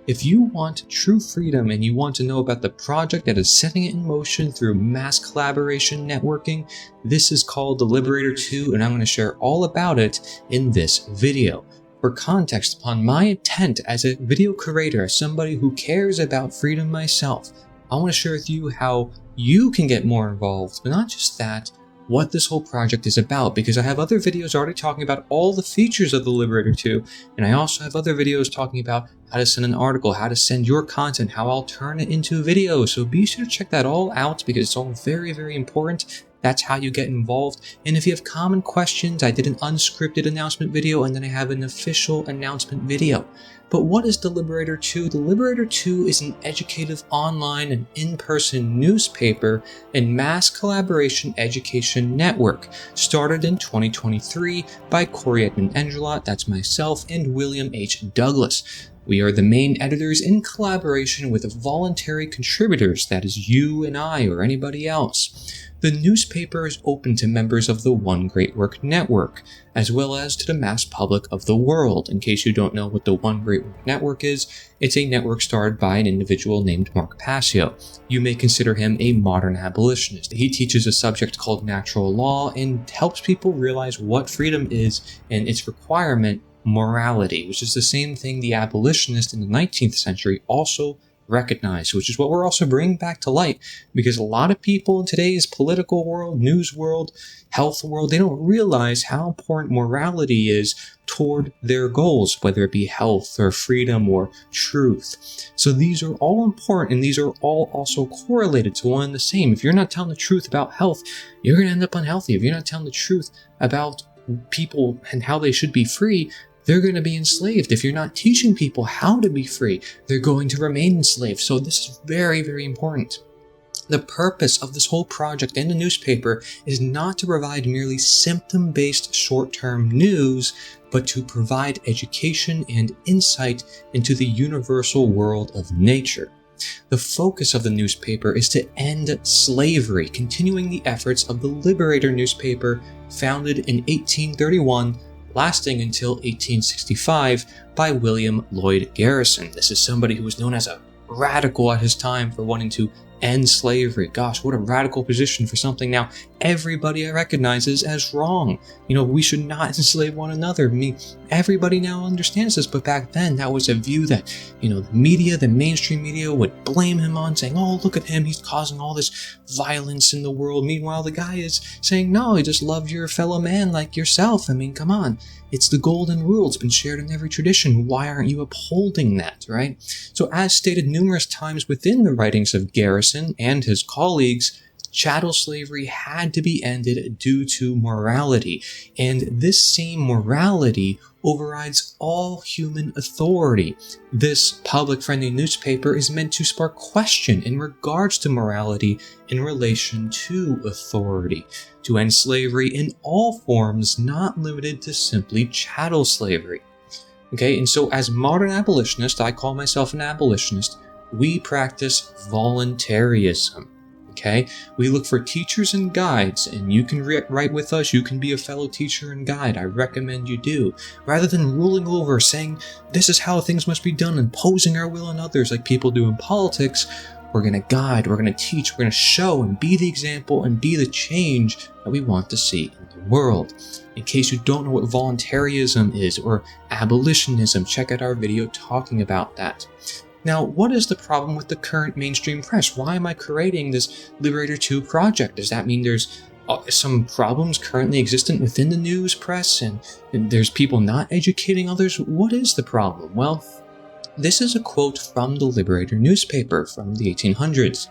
If you want true freedom and you want to know about the project that is setting it in motion through mass collaboration networking, this is called the Liberator 2, and I'm going to share all about it in this video. For context upon my intent as a video creator, as somebody who cares about freedom myself, I want to share with you how you can get more involved, but not just that, what this whole project is about, because I have other videos already talking about all the features of the Liberator 2, and I also have other videos talking about how to send an article, how to send your content, how I'll turn it into a video. So be sure to check that all out because it's all very, very important. That's how you get involved. And if you have common questions, I did an unscripted announcement video and then I have an official announcement video. But what is the Liberator 2? The Liberator 2 is an educative online and in-person newspaper and mass collaboration education network started in 2023 by Cory, that's myself, and William H. Douglas. We are the main editors in collaboration with voluntary contributors, that is you and I or anybody else. The newspaper is open to members of the One Great Work Network, as well as to the mass public of the world. In case you don't know what the One Great Work Network is, it's a network started by an individual named Mark Passio. You may consider him a modern abolitionist. He teaches a subject called natural law and helps people realize what freedom is and its requirement, morality, which is the same thing the abolitionist in the 19th century also recognized, which is what we're also bringing back to light, because a lot of people in today's political world, news world, health world, they don't realize how important morality is toward their goals, whether it be health or freedom or truth. So these are all important, and these are all also correlated to one and the same. If you're not telling the truth about health, you're going to end up unhealthy. If you're not telling the truth about people and how they should be free, they're going to be enslaved. If you're not teaching people how to be free, they're going to remain enslaved. So this is very, very important. The purpose of this whole project and the newspaper is not to provide merely symptom-based short-term news, but to provide education and insight into the universal world of nature. The focus of the newspaper is to end slavery, continuing the efforts of the Liberator newspaper, founded in 1831, lasting until 1865 by William Lloyd Garrison. This is somebody who was known as a radical at his time for wanting to end slavery. Gosh, what a radical position for something now everybody recognizes as wrong. We should not enslave one another. Everybody now understands this, but back then that was a view that, the media, the mainstream media would blame him on, saying, oh, look at him, he's causing all this violence in the world. Meanwhile, the guy is saying, no, you just love your fellow man like yourself. Come on. It's the golden rule. It's been shared in every tradition. Why aren't you upholding that, right? So as stated numerous times within the writings of Garrison and his colleagues, chattel slavery had to be ended due to morality, and this same morality overrides all human authority. This public-friendly newspaper is meant to spark question in regards to morality in relation to authority, to end slavery in all forms, not limited to simply chattel slavery. Okay, and so as modern abolitionists, I call myself an abolitionist, we practice voluntaryism. Okay, we look for teachers and guides, and you can write with us, you can be a fellow teacher and guide, I recommend you do, rather than ruling over, saying this is how things must be done, imposing our will on others like people do in politics. We're going to guide, we're going to teach, we're going to show and be the example and be the change that we want to see in the world. In case you don't know what voluntaryism is or abolitionism, check out our video talking about that. Now, what is the problem with the current mainstream press? Why am I creating this Liberator 2 project? Does that mean there's some problems currently existent within the news press and there's people not educating others? What is the problem? Well, this is a quote from the Liberator newspaper from the 1800s.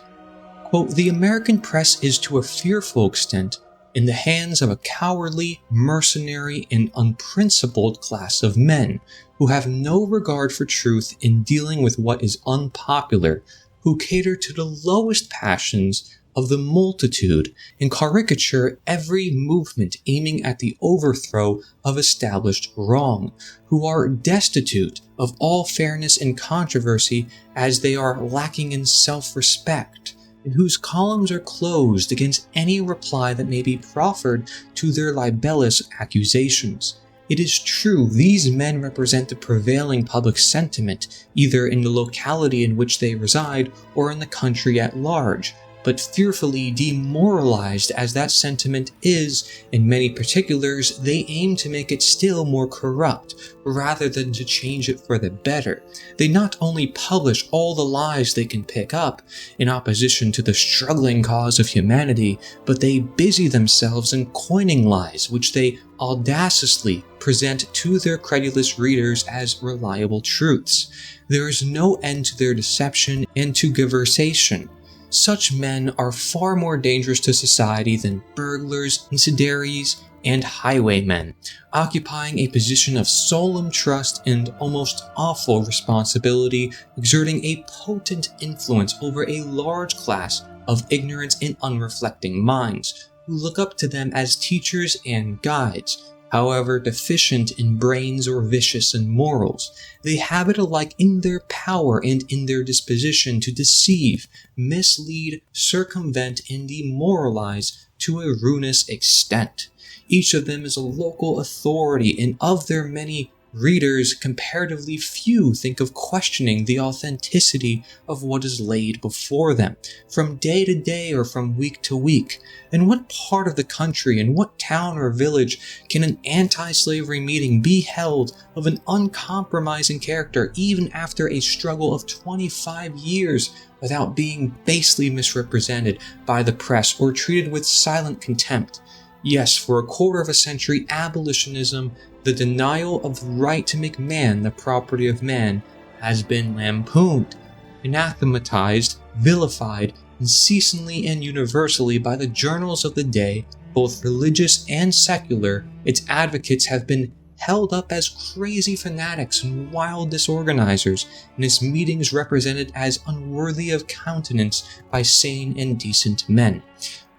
Quote, "The American press is to a fearful extent in the hands of a cowardly, mercenary, and unprincipled class of men who have no regard for truth in dealing with what is unpopular, who cater to the lowest passions of the multitude and caricature every movement aiming at the overthrow of established wrong, who are destitute of all fairness and controversy as they are lacking in self-respect, and whose columns are closed against any reply that may be proffered to their libellous accusations. It is true, these men represent the prevailing public sentiment, either in the locality in which they reside or in the country at large, but fearfully demoralized as that sentiment is, in many particulars, they aim to make it still more corrupt, rather than to change it for the better. They not only publish all the lies they can pick up, in opposition to the struggling cause of humanity, but they busy themselves in coining lies, which they audaciously present to their credulous readers as reliable truths. There is no end to their deception and to tergiversation. Such men are far more dangerous to society than burglars, incendiaries, and highwaymen, occupying a position of solemn trust and almost awful responsibility, exerting a potent influence over a large class of ignorant and unreflecting minds, who look up to them as teachers and guides. However deficient in brains or vicious in morals, they have it alike in their power and in their disposition to deceive, mislead, circumvent, and demoralize to a ruinous extent. Each of them is a local authority, and of their many readers, comparatively few think of questioning the authenticity of what is laid before them, from day to day or from week to week. In what part of the country, in what town or village, can an anti-slavery meeting be held of an uncompromising character even after a struggle of 25 years without being basely misrepresented by the press or treated with silent contempt? Yes, for a quarter of a century, abolitionism, the denial of the right to make man the property of man, has been lampooned, anathematized, vilified, unceasingly and universally by the journals of the day, both religious and secular. Its advocates have been held up as crazy fanatics and wild disorganizers, and its meetings represented as unworthy of countenance by sane and decent men.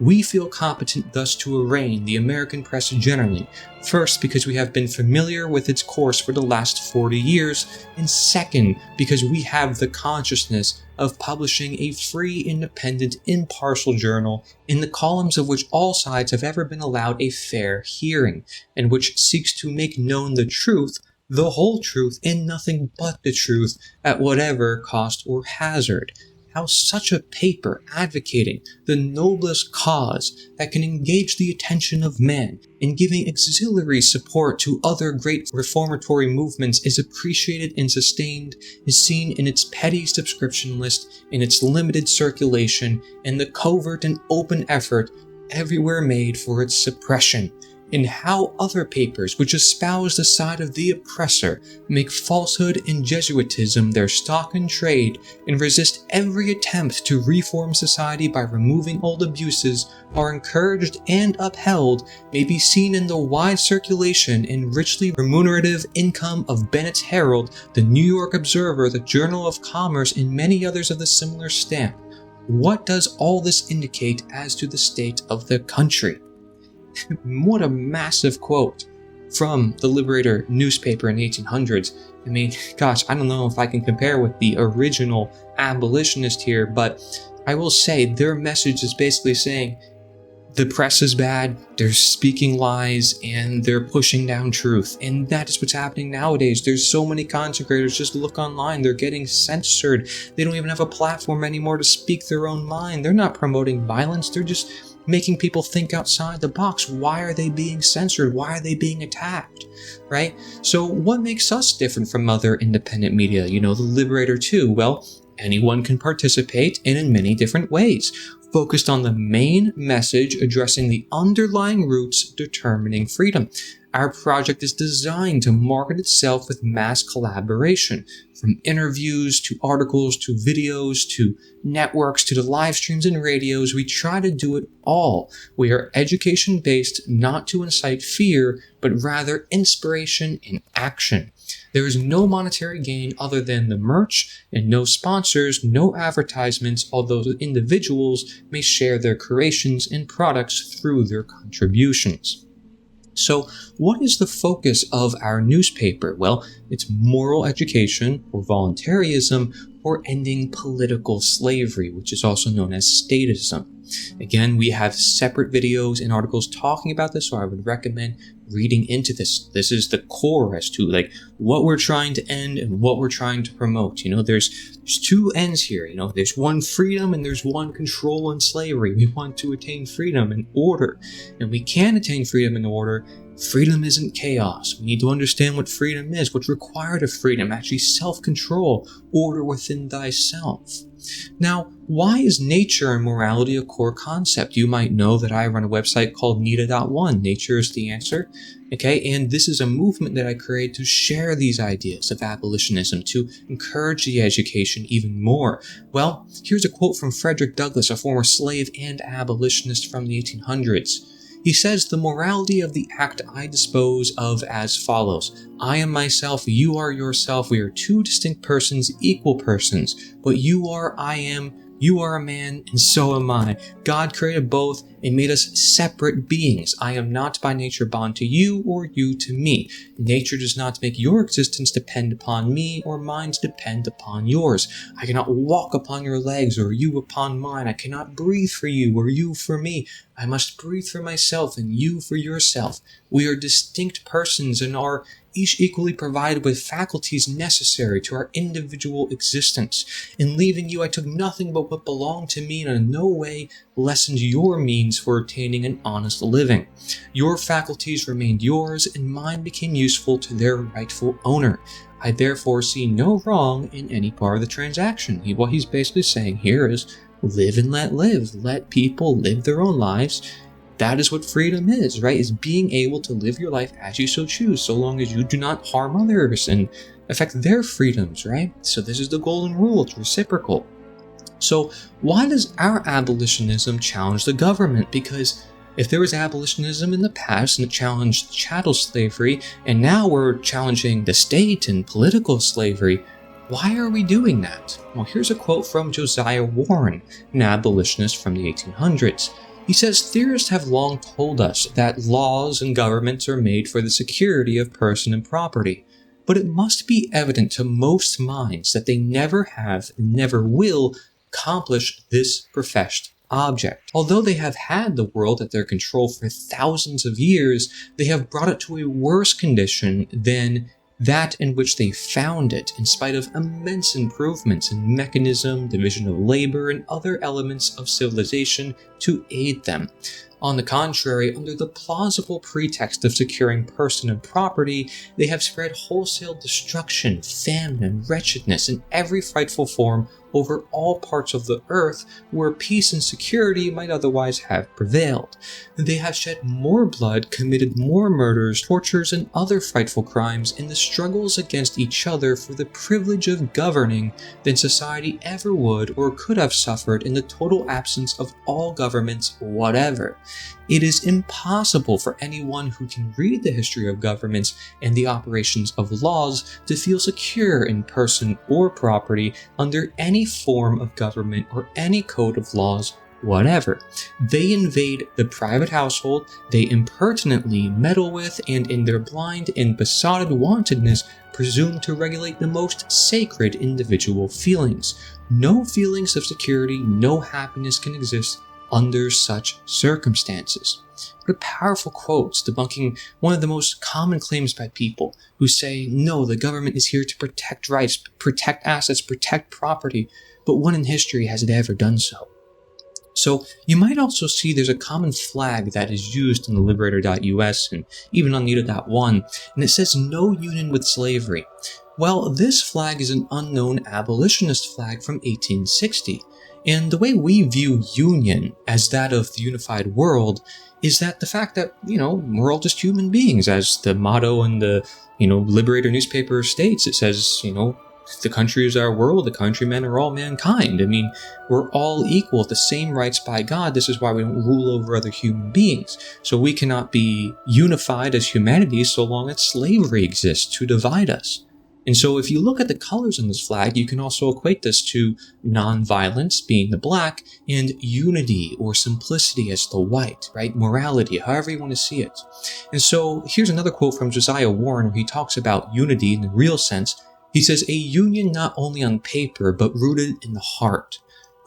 We feel competent thus to arraign the American press generally, first because we have been familiar with its course for the last 40 years, and second because we have the consciousness of publishing a free, independent, impartial journal in the columns of which all sides have ever been allowed a fair hearing, and which seeks to make known the truth, the whole truth, and nothing but the truth, at whatever cost or hazard. How such a paper advocating the noblest cause that can engage the attention of man in giving auxiliary support to other great reformatory movements is appreciated and sustained is seen in its petty subscription list, in its limited circulation, and the covert and open effort everywhere made for its suppression. In how other papers which espouse the side of the oppressor make falsehood and Jesuitism their stock in trade and resist every attempt to reform society by removing old abuses are encouraged and upheld may be seen in the wide circulation and richly remunerative income of Bennett's Herald, the New York Observer, the Journal of Commerce, and many others of the similar stamp. What does all this indicate as to the state of the country? What a massive quote from the Liberator newspaper in the 1800s. I mean, gosh, I don't know if I can compare with the original abolitionist here, but I will say their message is basically saying the press is bad, they're speaking lies, and they're pushing down truth. And that is what's happening nowadays. There's so many content creators, just look online, they're getting censored. They don't even have a platform anymore to speak their own mind. They're not promoting violence, they're just making people think outside the box. Why are they being censored? Why are they being attacked? Right? So what makes us different from other independent media? You know, the Liberator too. Well, anyone can participate and in many different ways, focused on the main message addressing the underlying roots determining freedom. Our project is designed to market itself with mass collaboration, from interviews to articles to videos to networks to the live streams and radios. We try to do it all. We are education based, not to incite fear, but rather inspiration and action. There is no monetary gain other than the merch, and no sponsors, no advertisements, although individuals may share their creations and products through their contributions. So what is the focus of our newspaper? Well, it's moral education, or voluntaryism, or ending political slavery, which is also known as statism. Again, we have separate videos and articles talking about this, so I would recommend reading into this. This is the core as to like what we're trying to end and what we're trying to promote. There's two ends here. There's one freedom and there's one control and slavery. We want to attain freedom and order, and we can attain freedom and order. Freedom isn't chaos. We need to understand what freedom is, what's required of freedom, actually self-control, order within thyself. Now, why is nature and morality a core concept? You might know that I run a website called Nita.1. Nature is the answer. Okay, and this is a movement that I created to share these ideas of abolitionism, to encourage the education even more. Well, here's a quote from Frederick Douglass, a former slave and abolitionist from the 1800s. He says, "The morality of the act I dispose of as follows. I am myself, you are yourself. We are two distinct persons, equal persons. What you are, I am. You are a man, and so am I. God created both and made us separate beings. I am not by nature bound to you or you to me. Nature does not make your existence depend upon me or mine to depend upon yours. I cannot walk upon your legs or you upon mine. I cannot breathe for you or you for me. I must breathe for myself and you for yourself. We are distinct persons and are each equally provided with faculties necessary to our individual existence. In leaving you, I took nothing but what belonged to me and in no way lessened your means for attaining an honest living. Your faculties remained yours, and mine became useful to their rightful owner. I therefore see no wrong in any part of the transaction." What he's basically saying here is live and let live. Let people live their own lives. That is what freedom is, right? Is being able to live your life as you so choose, so long as you do not harm others and affect their freedoms, right? So this is the golden rule. It's reciprocal. So why does our abolitionism challenge the government? Because if there was abolitionism in the past and it challenged chattel slavery, and now we're challenging the state and political slavery, why are we doing that? Well, here's a quote from Josiah Warren, an abolitionist from the 1800s. He says, "Theorists have long told us that laws and governments are made for the security of person and property, but it must be evident to most minds that they never have and never will accomplish this professed object. Although they have had the world at their control for thousands of years, they have brought it to a worse condition than that in which they found it, in spite of immense improvements in mechanism, division of labor, and other elements of civilization to aid them. On the contrary, under the plausible pretext of securing person and property, they have spread wholesale destruction, famine, and wretchedness in every frightful form over all parts of the earth where peace and security might otherwise have prevailed. They have shed more blood, committed more murders, tortures, and other frightful crimes in the struggles against each other for the privilege of governing than society ever would or could have suffered in the total absence of all governments whatever. It is impossible for anyone who can read the history of governments and the operations of laws to feel secure in person or property under any form of government or any code of laws whatever. They invade the private household, they impertinently meddle with, and in their blind and besotted wantonness presume to regulate the most sacred individual feelings. No feelings of security, no happiness can exist under such circumstances." What a powerful quote, debunking one of the most common claims by people who say, no, the government is here to protect rights, protect assets, protect property, but when in history has it ever done so? So you might also see there's a common flag that is used in the Liberator.us and even on Nita.1, and it says no union with slavery. Well, this flag is an unknown abolitionist flag from 1860. And the way we view union as that of the unified world is that the fact that, we're all just human beings, as the motto in the, Liberator newspaper states. It says, the country is our world, the countrymen are all mankind. I mean, we're all equal with the same rights by God. This is why we don't rule over other human beings. So we cannot be unified as humanity so long as slavery exists to divide us. And so if you look at the colors on this flag, you can also equate this to non-violence being the black and unity or simplicity as the white, right? Morality, however you want to see it. And so here's another quote from Josiah Warren where he talks about unity in the real sense. He says, "A union not only on paper but rooted in the heart,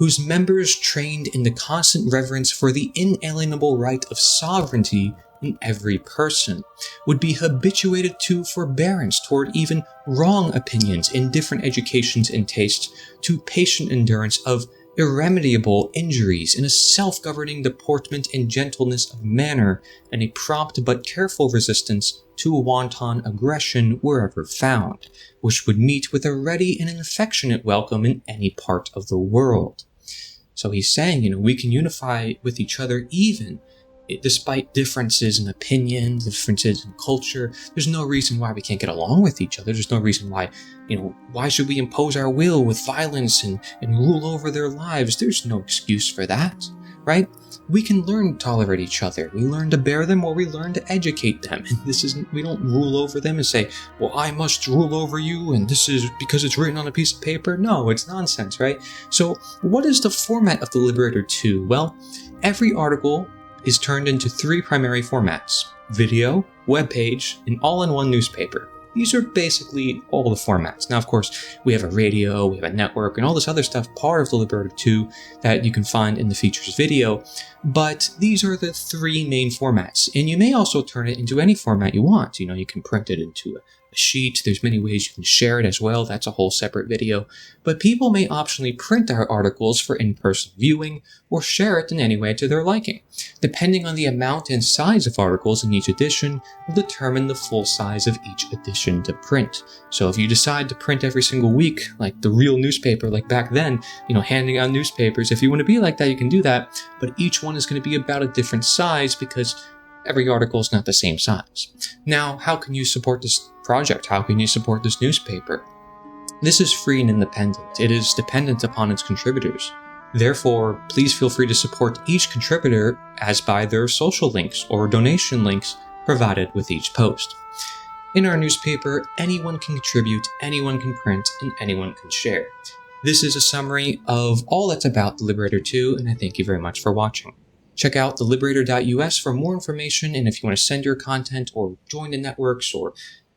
whose members trained in the constant reverence for the inalienable right of sovereignty in every person, would be habituated to forbearance toward even wrong opinions in different educations and tastes, to patient endurance of irremediable injuries in a self-governing deportment and gentleness of manner, and a prompt but careful resistance to wanton aggression wherever found, which would meet with a ready and an affectionate welcome in any part of the world. So he's saying, we can unify with each other even despite differences in opinion, differences in culture. There's no reason why we can't get along with each other. There's no reason why, why should we impose our will with violence and rule over their lives? There's no excuse for that, right? We can learn to tolerate each other. We learn to bear them, or we learn to educate them. And we don't rule over them and say, well, I must rule over you, and this is because it's written on a piece of paper. No, it's nonsense, right? So what is the format of the Liberator 2? Well, every article is turned into 3 primary formats: video, webpage, and all-in-one newspaper. These are basically all the formats. Now, of course, we have a radio, we have a network, and all this other stuff, part of the Liberator 2 that you can find in the features video, but these are the 3 main formats. And you may also turn it into any format you want. You can print it into a sheet. There's many ways you can share it as well. That's a whole separate video. But people may optionally print our articles for in-person viewing or share it in any way to their liking. Depending on the amount and size of articles in each edition will determine the full size of each edition to print. So if you decide to print every single week, like the real newspaper, like back then, handing out newspapers, if you want to be like that, you can do that. But each one is going to be about a different size because every article is not the same size. Now, how can you support this project? How can you support this newspaper? This is free and independent. It is dependent upon its contributors. Therefore, please feel free to support each contributor as by their social links or donation links provided with each post. In our newspaper, anyone can contribute, anyone can print, and anyone can share. This is a summary of all that's about the Liberator 2, and I thank you very much for watching. Check out theliberator.us for more information, and if you want to send your content or join the networks or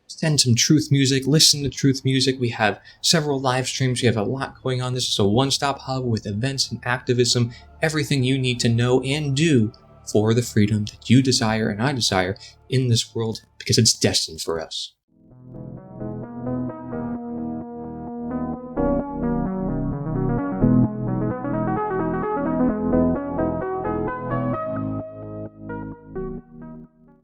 send some truth music, listen to truth music, we have several live streams, we have a lot going on. This is a one-stop hub with events and activism, everything you need to know and do for the freedom that you desire and I desire in this world, because it's destined for us.